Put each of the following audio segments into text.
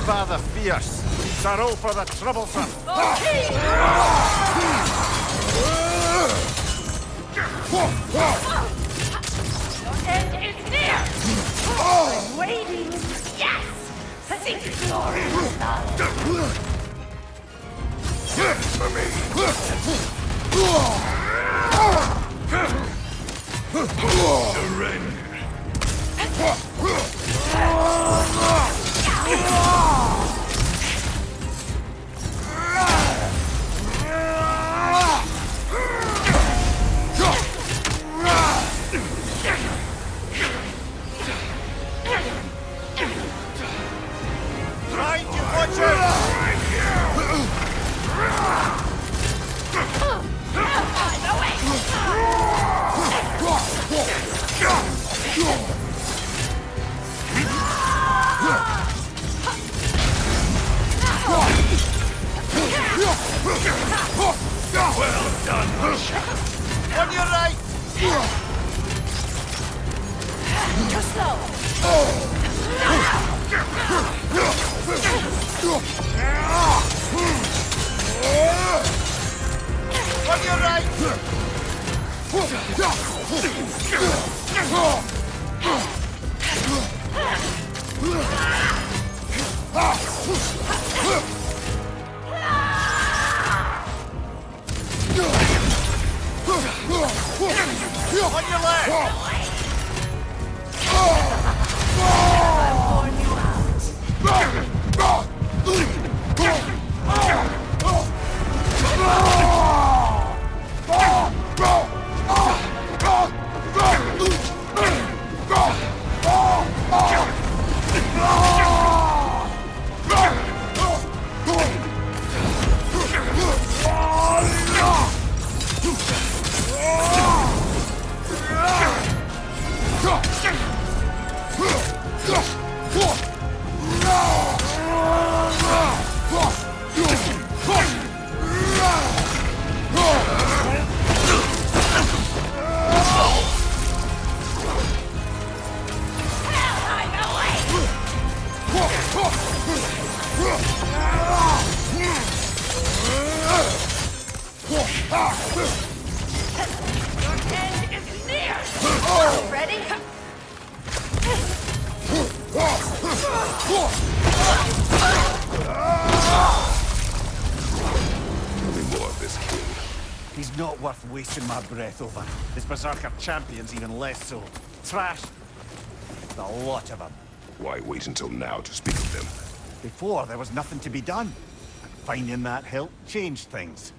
by the fierce, sorrow for the troublesome. Your end is near! I'm waiting! Yes! Seek glory with us! For me. Surrender. Right, you butcher! Well done, On your right! Too slow! On your right! On your left! I've worn you out! Your end is near! Ready? Only more of this king. He's not worth wasting my breath over. His Berserker champion's even less so. Trash. The lot of them. Why wait until now to speak of them? Before, there was nothing to be done. And finding that help changed things.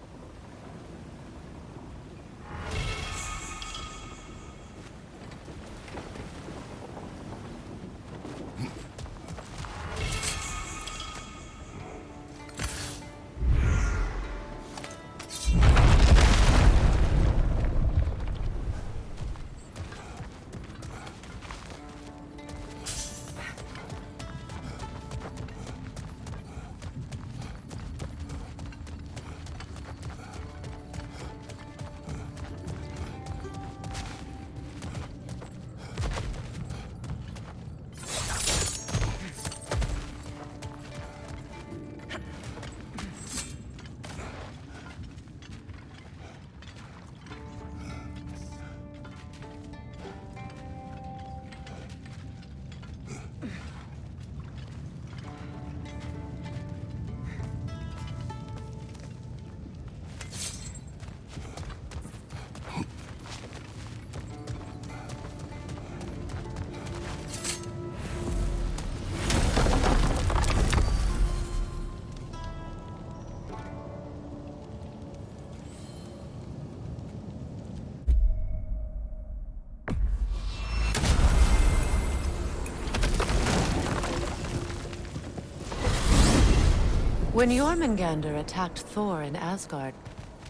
When Jormungandr attacked Thor in Asgard,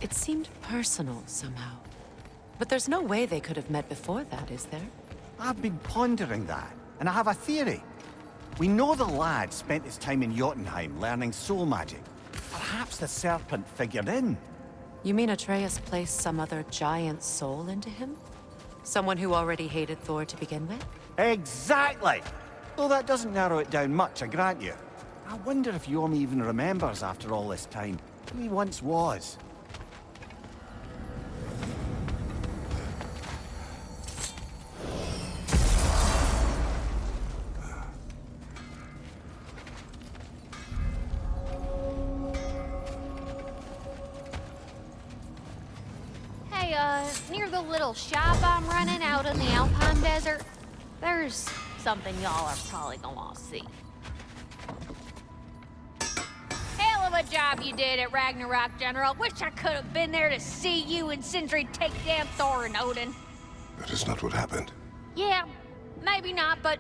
it seemed personal somehow. But there's no way they could have met before that, is there? I've been pondering that, and I have a theory. We know the lad spent his time in Jotunheim learning soul magic. Perhaps the serpent figured in. You mean Atreus placed some other giant soul into him? Someone who already hated Thor to begin with? Exactly! Though that doesn't narrow it down much, I grant you. I wonder if Yorm even remembers after all this time who he once was. Near the little shop I'm running out in the Alpine Desert, there's something y'all are probably gonna want to see. Hell of a job you did at Ragnarok, General. Wish I could have been there to see you and Sindri take down Thor and Odin. That is not what happened. Yeah, maybe not, but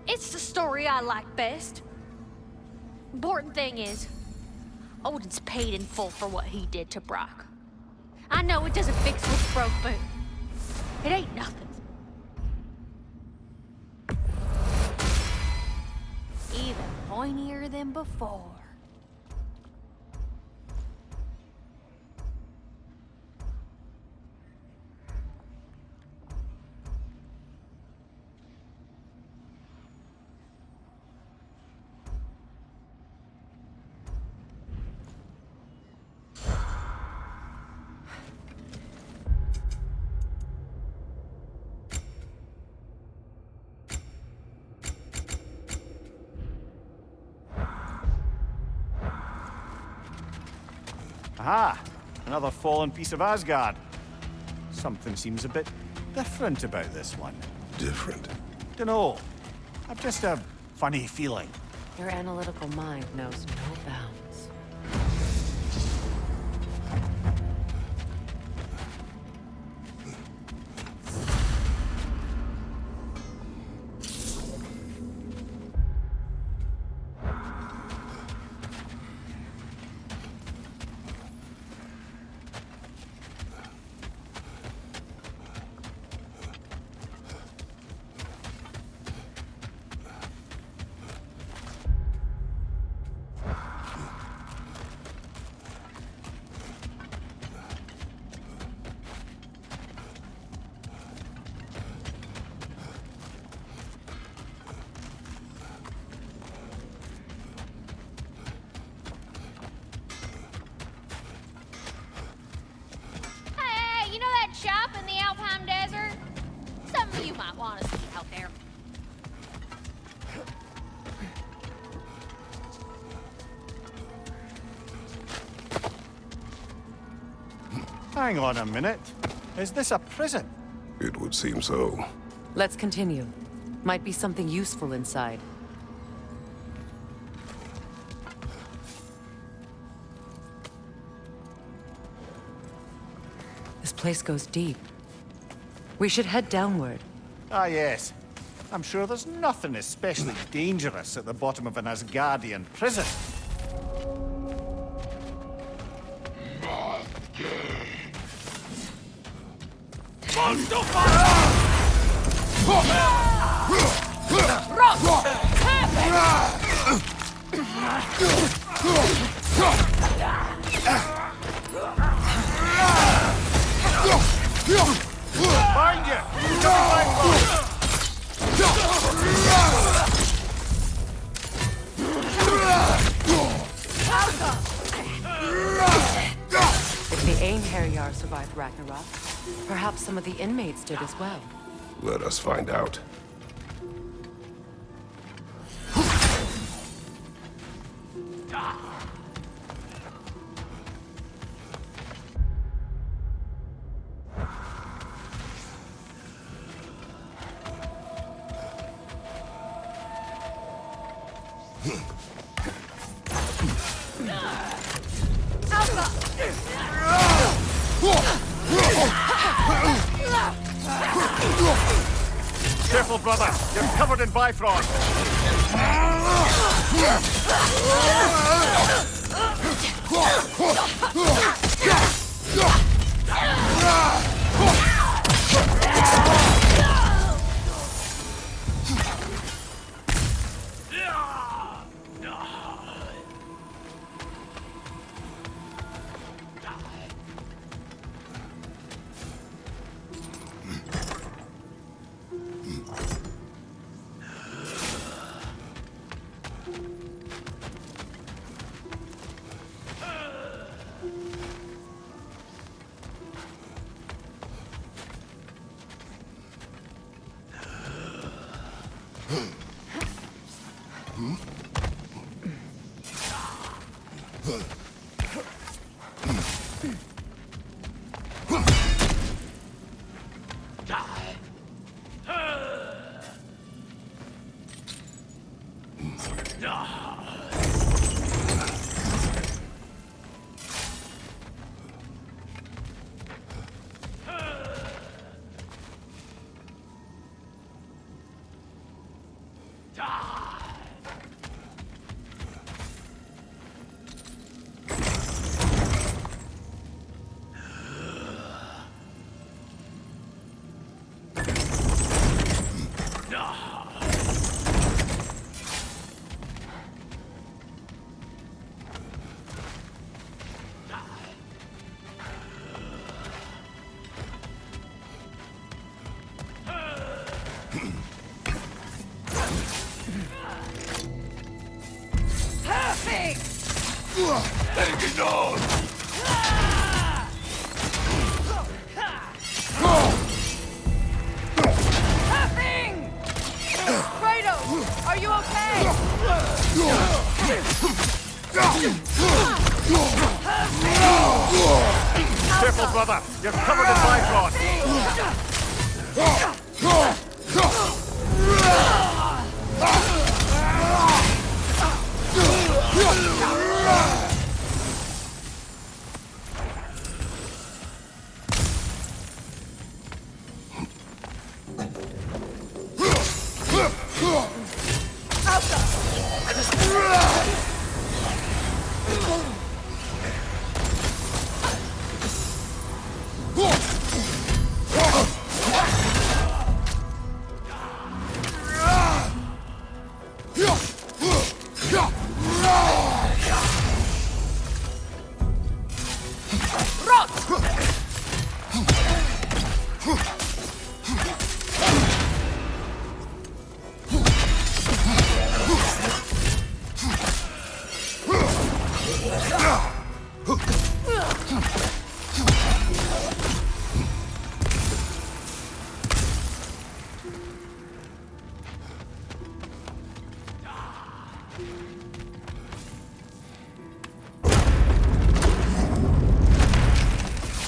it's the story I like best. Important thing is, Odin's paid in full for what he did to Brock. I know it doesn't fix what's broke, but it ain't nothing. Even pointier than before. Aha! Another fallen piece of Asgard. Something seems a bit different about this one. Different. Dunno. I've just a funny feeling. Your analytical mind knows no bounds. Shop in the Alpine Desert? Something you might want to see out there. Hang on a minute. Is this a prison? It would seem so. Let's continue. Might be something useful inside. This place goes deep. We should head downward. Ah, yes. I'm sure there's nothing especially dangerous at the bottom of an Asgardian prison. Find you! If the Einherjar survived Ragnarok, perhaps some of the inmates did as well. Let us find out. Careful, brother. You're covered in Bifrost. Taking on! Nothing! Kratos, are you okay? Careful, brother! You're covered in Bifrost!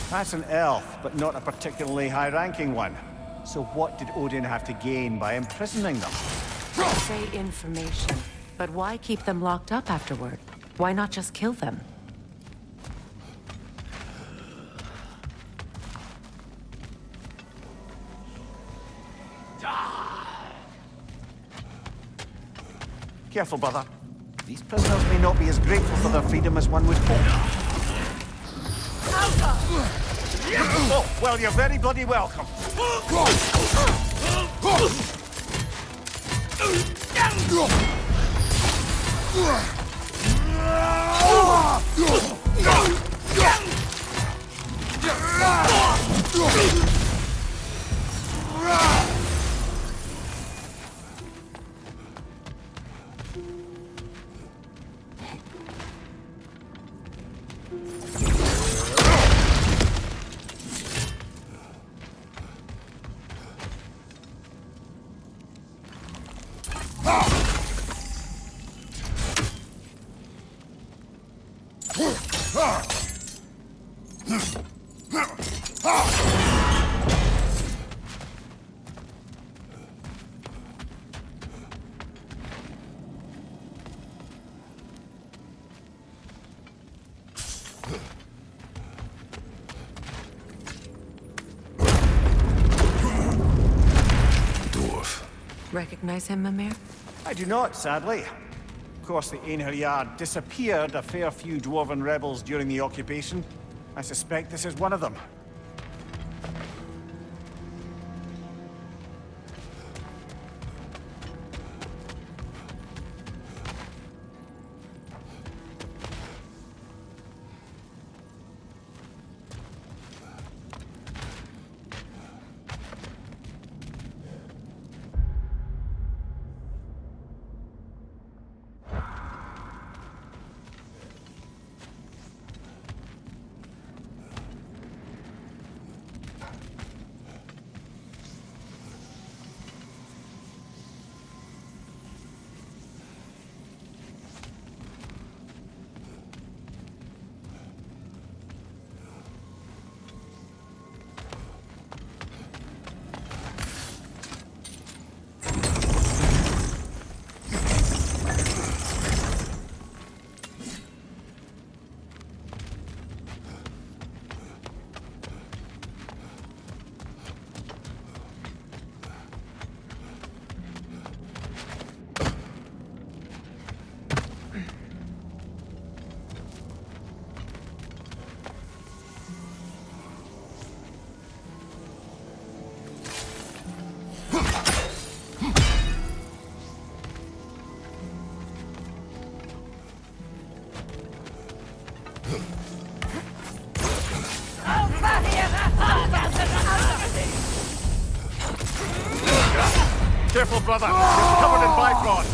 That's an elf, but not a particularly high-ranking one. So what did Odin have to gain by imprisoning them? Say information. But why keep them locked up afterward? Why not just kill them? Careful, brother. These prisoners may not be as grateful for their freedom as one would hope. Oh, well, you're very bloody welcome. Recognize him, Mimir? I do not, sadly. Of course, the Einherjar disappeared a fair few dwarven rebels during the occupation. I suspect this is one of them. Careful, brother. You're covered in bifrost.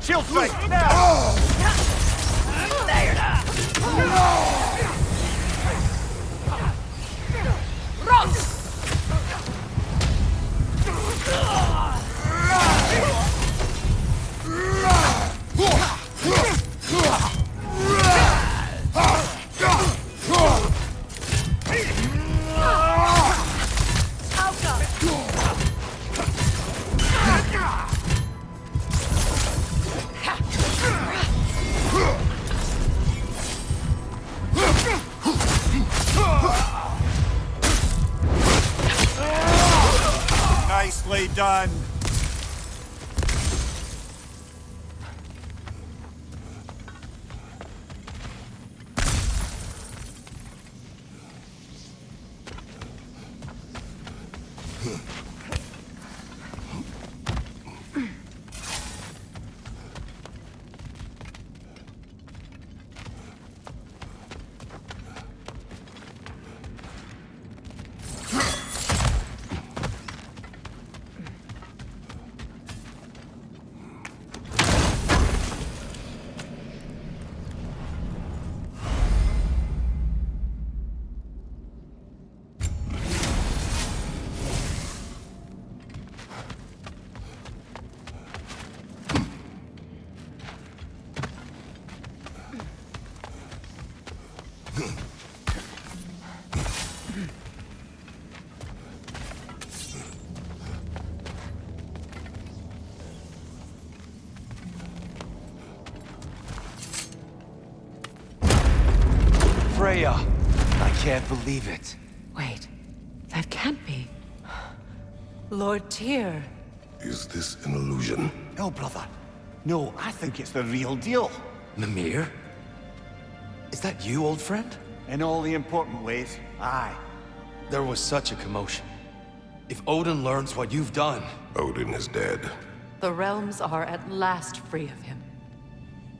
Shield strike, now! Nicely done. Freya! I can't believe it. Wait, that can't be. Lord Tyr. Is this an illusion? No, brother. No, I think it's the real deal. Mimir? Is that you, old friend? In all the important ways, aye. There was such a commotion. If Odin learns what you've done... Odin is dead. The realms are at last free of him.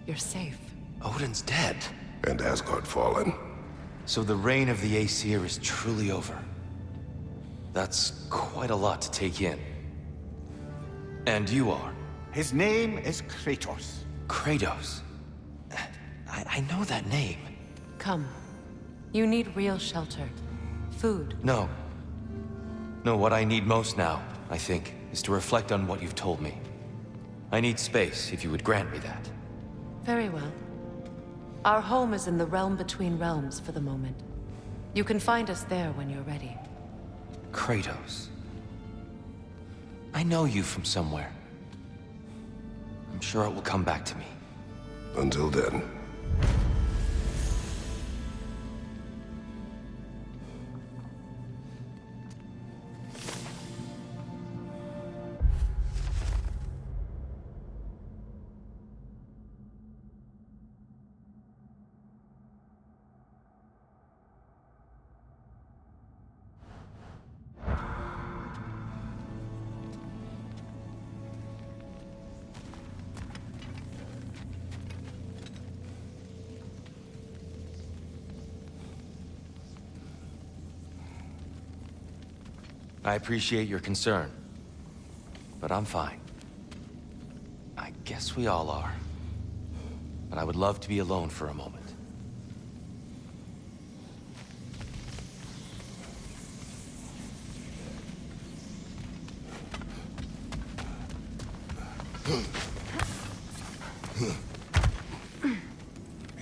You're safe. Odin's dead. And Asgard fallen. So the reign of the Aesir is truly over. That's quite a lot to take in. And you are? His name is Kratos. Kratos. I know that name. Come. You need real shelter. Food. No. No, what I need most now, I think, is to reflect on what you've told me. I need space, if you would grant me that. Very well. Our home is in the realm between realms for the moment. You can find us there when you're ready. Kratos. I know you from somewhere. I'm sure it will come back to me. Until then. I appreciate your concern, but I'm fine. I guess we all are. But I would love to be alone for a moment.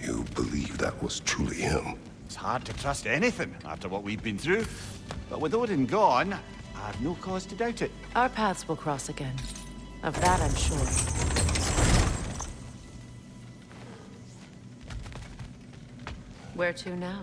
You believe that was truly him? It's hard to trust anything after what we've been through. But with Odin gone, I have no cause to doubt it. Our paths will cross again. Of that I'm sure. Where to now?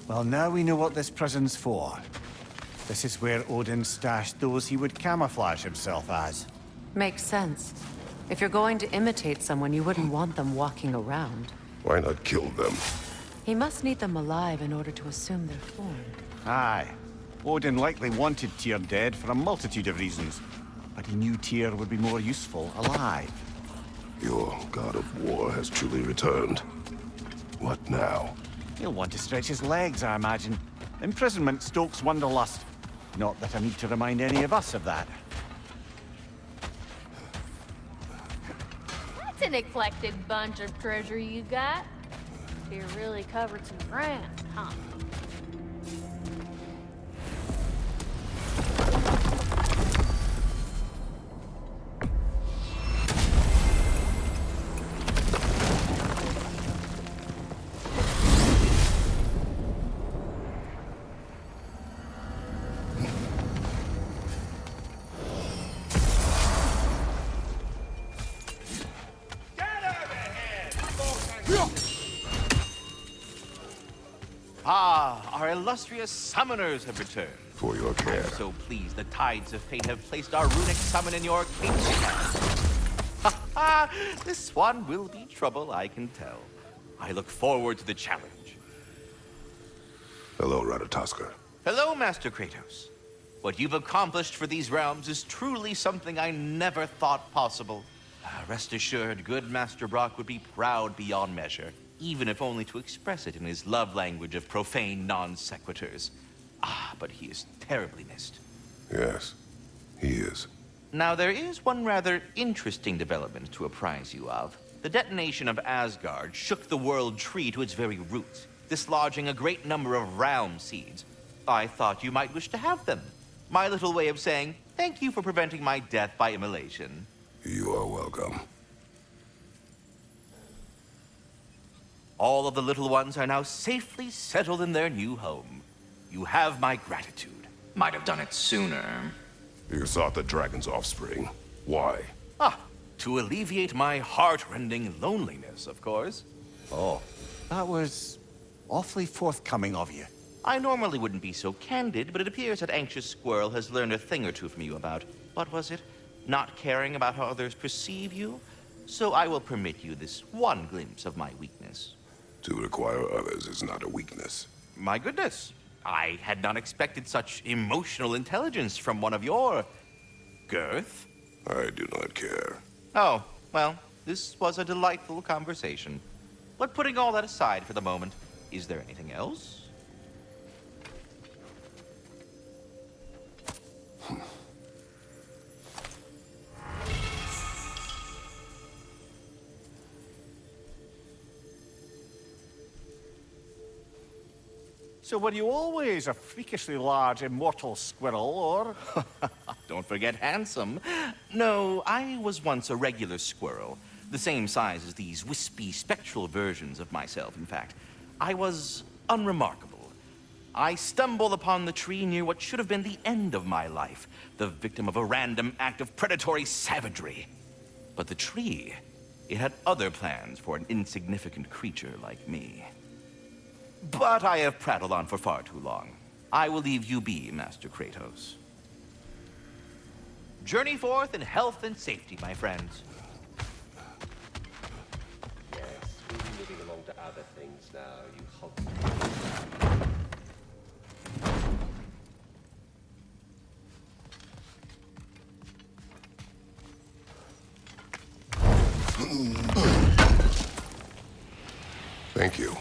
Well, now we know what this prison's for. This is where Odin stashed those he would camouflage himself as. Makes sense. If you're going to imitate someone, you wouldn't want them walking around. Why not kill them? He must need them alive in order to assume their form. Aye. Odin likely wanted Tyr dead for a multitude of reasons, but he knew Tyr would be more useful alive. Your god of war has truly returned. What now? He'll want to stretch his legs, I imagine. Imprisonment stokes wanderlust. Not that I need to remind any of us of that. That's an eclectic bunch of treasure you got. You really covered some ground, huh? Our illustrious summoners have returned. For your care. I'm so pleased the tides of fate have placed our runic summon in your capable hands. Ha ha! This one will be trouble, I can tell. I look forward to the challenge. Hello, Ratatoskr. Hello, Master Kratos. What you've accomplished for these realms is truly something I never thought possible. Rest assured, good Master Brock would be proud beyond measure, even if only to express it in his love language of profane non-sequiturs. But he is terribly missed. Yes, he is. Now, there is one rather interesting development to apprise you of. The detonation of Asgard shook the world tree to its very roots, dislodging a great number of realm seeds. I thought you might wish to have them. My little way of saying, thank you for preventing my death by immolation. You are welcome. All of the little ones are now safely settled in their new home. You have my gratitude. Might have done it sooner. You sought the dragon's offspring. Why? To alleviate my heart-rending loneliness, of course. Oh, that was awfully forthcoming of you. I normally wouldn't be so candid, but it appears that Anxious Squirrel has learned a thing or two from you about, what was it? Not caring about how others perceive you? So I will permit you this one glimpse of my weakness. To require others is not a weakness. My goodness, I had not expected such emotional intelligence from one of your... girth? I do not care. Oh, well, this was a delightful conversation. But putting all that aside for the moment, is there anything else? So were you always a freakishly large immortal squirrel, or? Don't forget handsome. No, I was once a regular squirrel. The same size as these wispy, spectral versions of myself, in fact. I was unremarkable. I stumbled upon the tree near what should have been the end of my life, the victim of a random act of predatory savagery. But the tree, it had other plans for an insignificant creature like me. But I have prattled on for far too long. I will leave you be, Master Kratos. Journey forth in health and safety, my friends. Yes, we'll be moving along to other things now, you hog. Thank you.